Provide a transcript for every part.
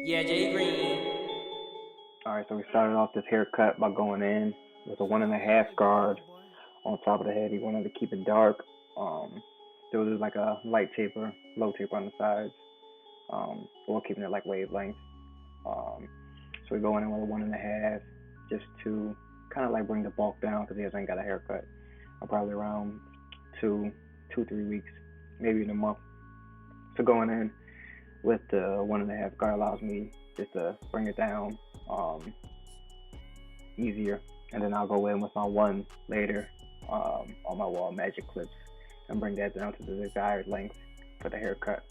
Yeah, JGreen. Alright, so we started off this haircut by going in with a 1.5 guard on top of the head. He wanted to keep it dark. There was like a light taper, low taper on the sides. We're keeping it like wavelength. So we go in with a 1.5 just to kind of like bring the bulk down because he hasn't got a haircut. Probably around 3 weeks, maybe in a month. So going in with the 1.5 guard allows me just to bring it down easier, and then I'll go in with my 1 later on my wall magic clips and bring that down to the desired length for the haircut.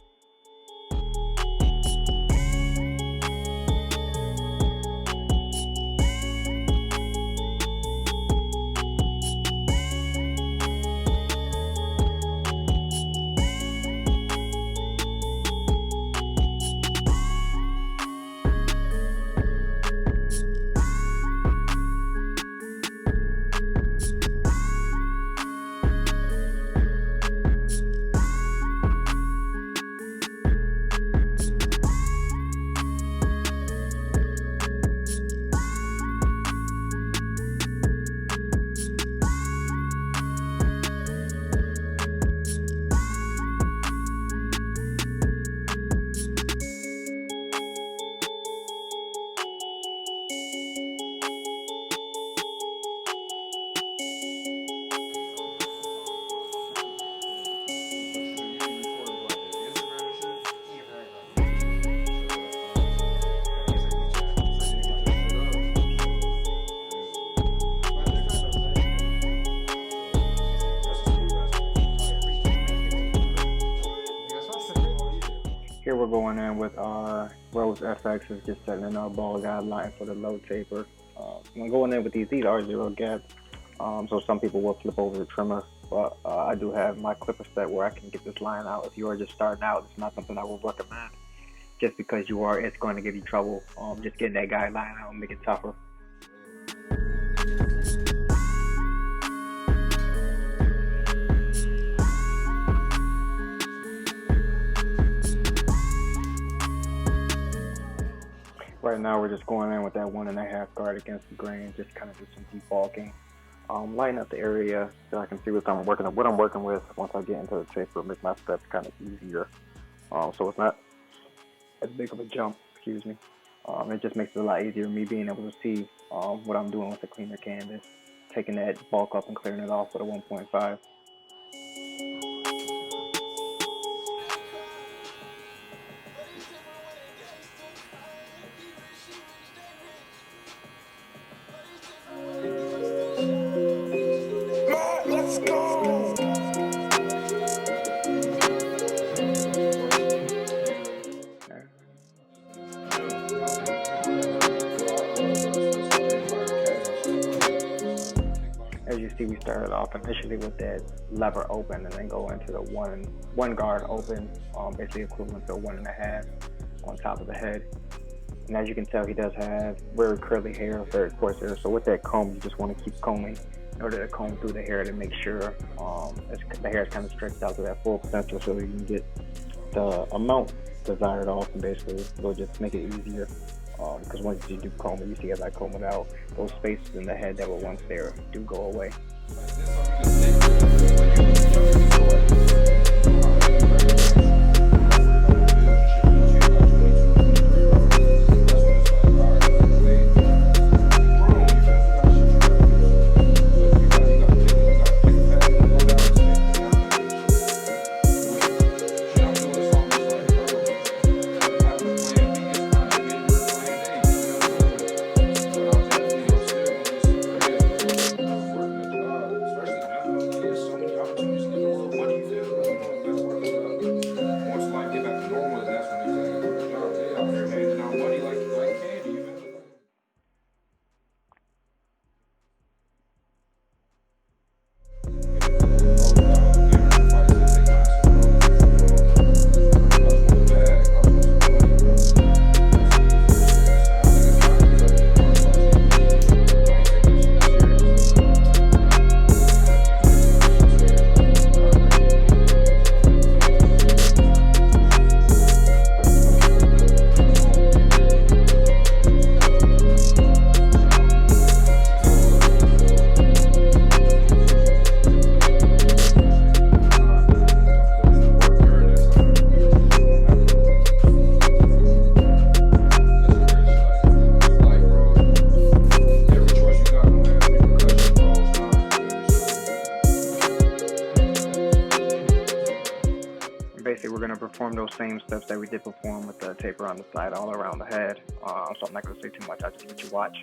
Here we're going in with our Rose FX, is just setting in our ball guideline for the low taper. I'm going in with these are 0 gap, so some people will flip over the trimmer, but I do have my clipper set where I can get this line out. If you are just starting out, it's not something I would recommend, just because it's going to give you trouble just getting that guideline out and make it tougher. Right now we're just going in with that 1.5 guard against the grain, just kind of do some debulking, lighten up the area so I can see what I'm working with once I get into the taper, make my steps kind of easier. So it's not as big of a jump, excuse me. It just makes it a lot easier, me being able to see what I'm doing with the cleaner canvas, taking that bulk up and clearing it off with a 1.5. Let's go. As you see, we started off initially with that lever open and then go into the one guard open, basically equivalent to a 1.5 on top of the head. And as you can tell, he does have very curly hair, very coarse hair. So with that comb, you just want to keep combing in order to comb through the hair to make sure the hair is kind of stretched out to that full potential, so you can get the amount desired off, and basically it'll just make it easier. Because once you do comb it, you see as I comb it out, those spaces in the head that were once there do go away. those same steps that we did perform with the taper on the side all around the head. So I'm not going to say too much. I'll just let you watch.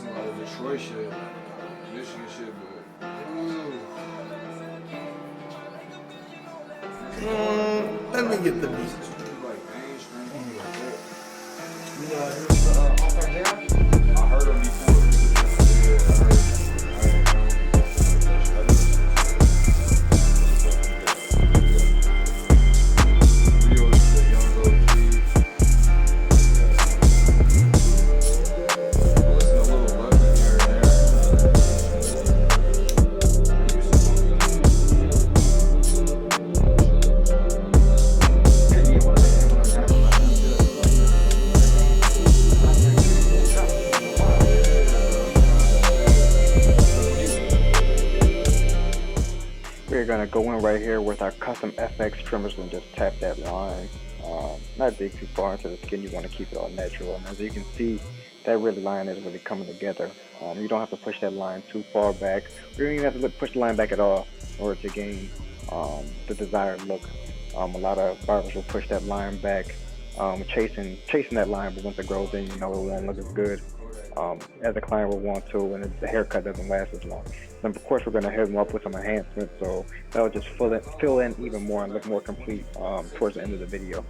some like Detroit shit, Michigan shit, but let me get the beat. Like mainstream, like that. You know, here's Uncle Jam. I heard him before. Yeah, I heard him. We're gonna go in right here with our custom FX trimmers and just tap that line. Not dig too far into the skin, you want to keep it all natural. And as you can see, that really line is really coming together. You don't have to push that line too far back. You don't even have to push the line back at all in order to gain the desired look. A lot of barbers will push that line back, chasing that line, but once it grows in, you know it won't look as good as a client will want to, and the haircut doesn't last as long. And of course, we're going to hit them up with some enhancements, so that'll just fill in even more and look more complete towards the end of the video.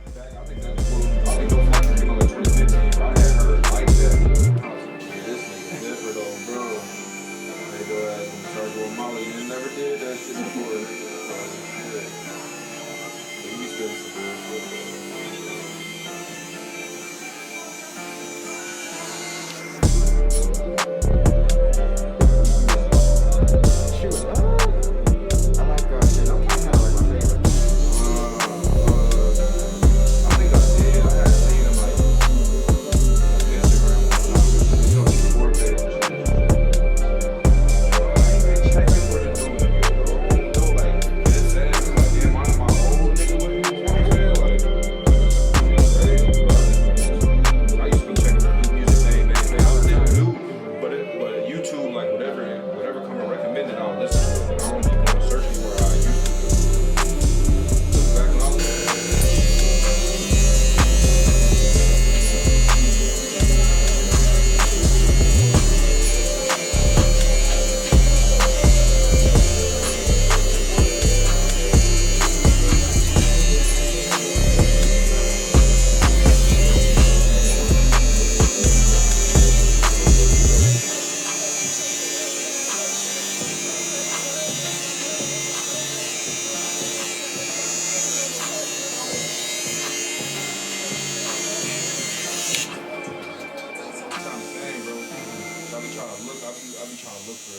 I be trying to look for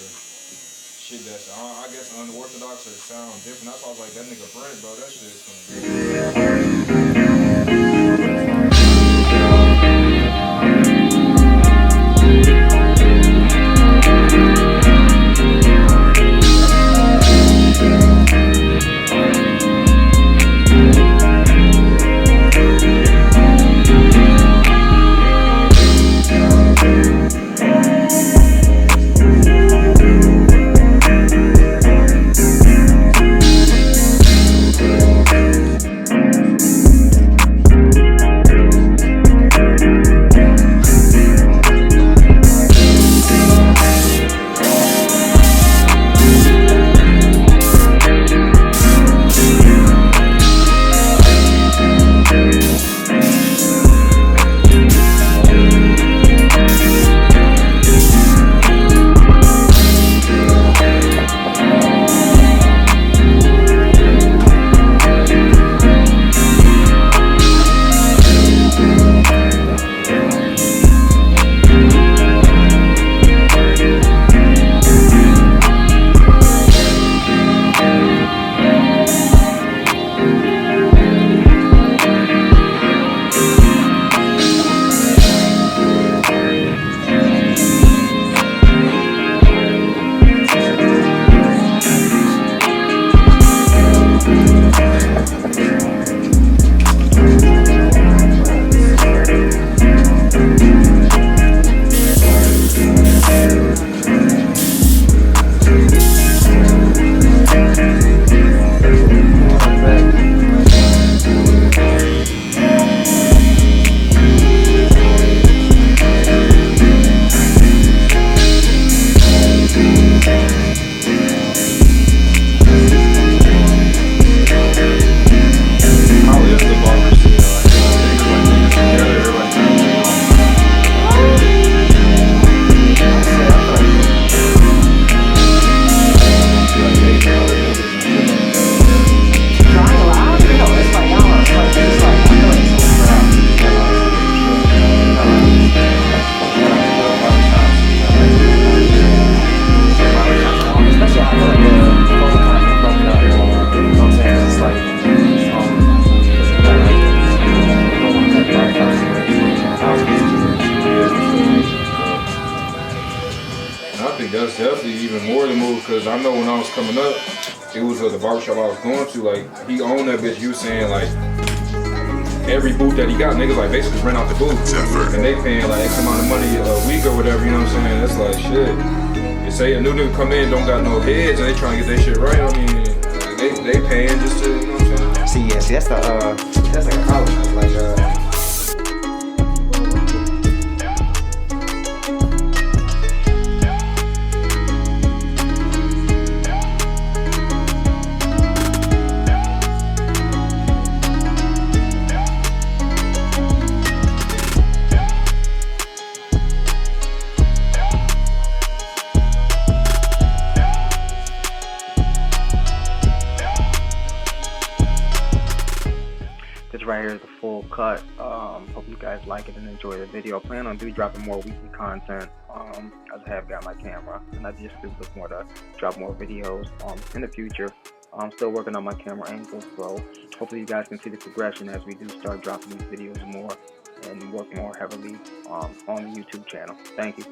shit that's, I guess, unorthodox or sound different. That's why I was like, that nigga Brent, bro, that shit is that's definitely even more the move, because I know when I was coming up, it was the barbershop I was going to, like, he owned that bitch. You was saying, like, every booth that he got, niggas, like, basically rent out the booth. And they paying, like, X amount of money a week or whatever, you know what I'm saying? That's like, shit. You say a new nigga come in, don't got no heads, and they trying to get their shit right, I mean, they paying just to, you know what I'm saying? See, that's like a college, like, This right here is the full cut. Hope you guys like it and enjoy the video. I plan on dropping more weekly content as I have got my camera, and I just do look more to drop more videos in the future. I'm still working on my camera angles, so hopefully you guys can see the progression as we do start dropping these videos more and work more heavily on the YouTube channel. Thank you.